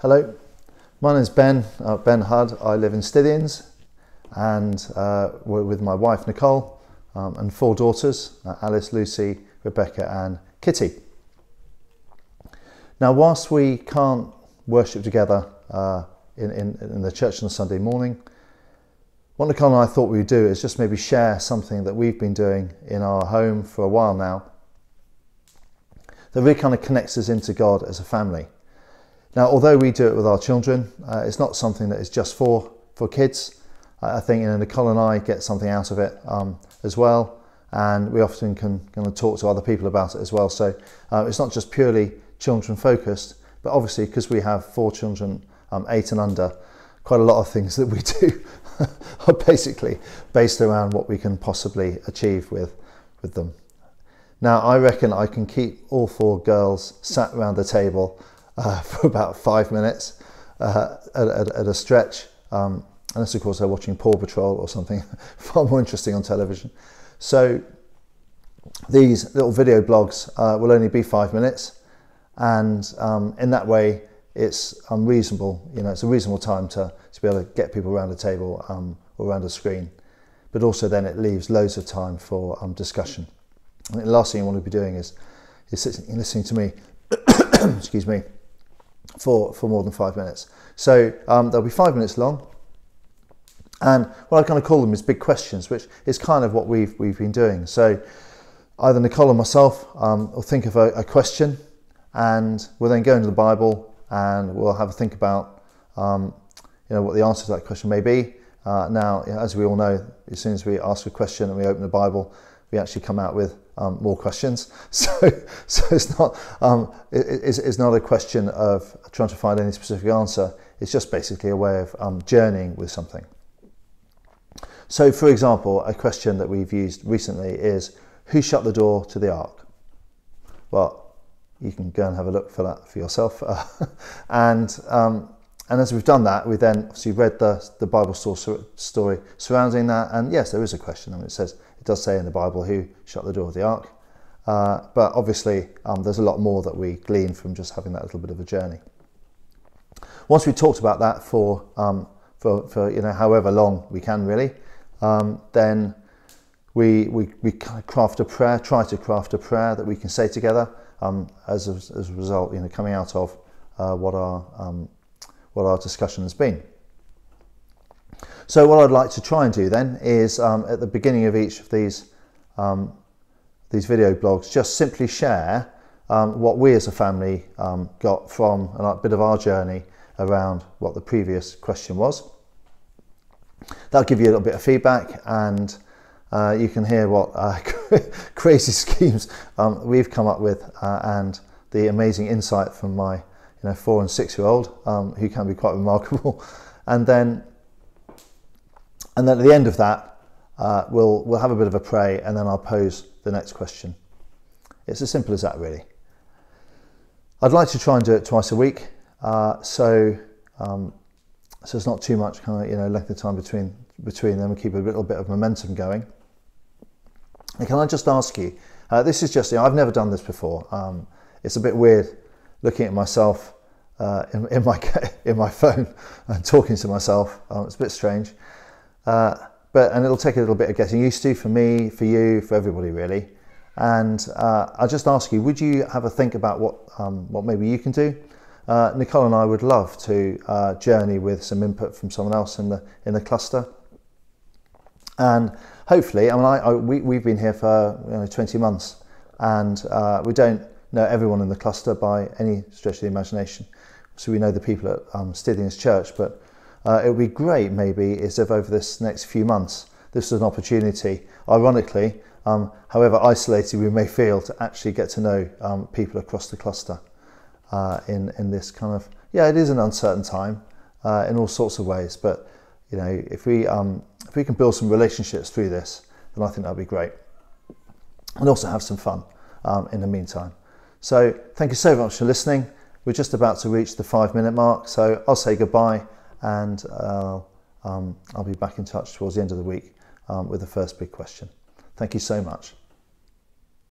Hello, my name is Ben Hudd. I live in Stithians and we're with my wife Nicole and 4 daughters, Alice, Lucy, Rebecca and Kitty. Now whilst we can't worship together in the church on a Sunday morning, what Nicole and I thought we would do is just maybe share something that we've been doing in our home for a while now that really kind of connects us into God as a family. Now, although we do it with our children, it's not something that is just for kids. I think Nicole and I get something out of it as well, and we often can kind of talk to other people about it as well. So it's not just purely children focused, but obviously because we have 4 children, 8 and under, quite a lot of things that we do are basically based around what we can possibly achieve with them. Now, I reckon I can keep all 4 girls sat around the table for about 5 minutes at a stretch, unless of course they're watching Paw Patrol or something far more interesting on television. So these little video blogs will only be 5 minutes, and in that way it's reasonable. You know, it's a reasonable time to be able to get people around a table or around a screen, but also then it leaves loads of time for discussion. And the last thing you want to be doing is sitting, listening to me excuse me, for more than 5 minutes. So they'll be 5 minutes long, and what I kind of call them is big questions, which is kind of what we've been doing. So either Nicole or myself will think of a question, and we'll then go into the Bible and we'll have a think about what the answer to that question may be. Now, as we all know, as soon as we ask a question and we open the Bible, we actually come out with more questions. So it's not it's not a question of trying to find any specific answer. It's just basically a way of journeying with something. So, for example, a question that we've used recently is, who shut the door to the ark? Well, you can go and have a look for that for yourself. And as we've done that, we then obviously read the Bible story surrounding that. And yes, there is a question. I mean, it does say in the Bible who shut the door of the ark. But obviously, there's a lot more that we glean from just having that little bit of a journey. Once we talked about that for however long we can really, then we kind of craft a prayer, try to craft a prayer that we can say together as a result, coming out of what our discussion has been. So what I'd like to try and do then is at the beginning of each of these video blogs, just simply share what we as a family got from a bit of our journey around what the previous question was. That'll give you a little bit of feedback, and you can hear what crazy schemes we've come up with and the amazing insight from my 4 and 6-year-old who can be quite remarkable. And then at the end of that, we'll have a bit of a pray, and then I'll pose the next question. It's as simple as that, really. I'd like to try and do it twice a week, so it's not too much kind of length of time between them, and keep a little bit of momentum going. And can I just ask you? This is just I've never done this before. It's a bit weird looking at myself in my phone and talking to myself. It's a bit strange. And it'll take a little bit of getting used to, for me, for you, for everybody really. And I'll just ask you, would you have a think about what maybe you can do? Nicole and I would love to journey with some input from someone else in the cluster. And hopefully, we've been here for 20 months, and we don't know everyone in the cluster by any stretch of the imagination. So we know the people at Stithians Church, but it would be great maybe is if over this next few months this is an opportunity, ironically, however isolated we may feel, to actually get to know people across the cluster in this kind of, it is an uncertain time in all sorts of ways, but if we can build some relationships through this, then I think that'd be great, and also have some fun in the meantime. So thank you so much for listening. We're just about to reach the 5-minute mark, so I'll say goodbye, and I'll be back in touch towards the end of the week with the first big question. Thank you so much.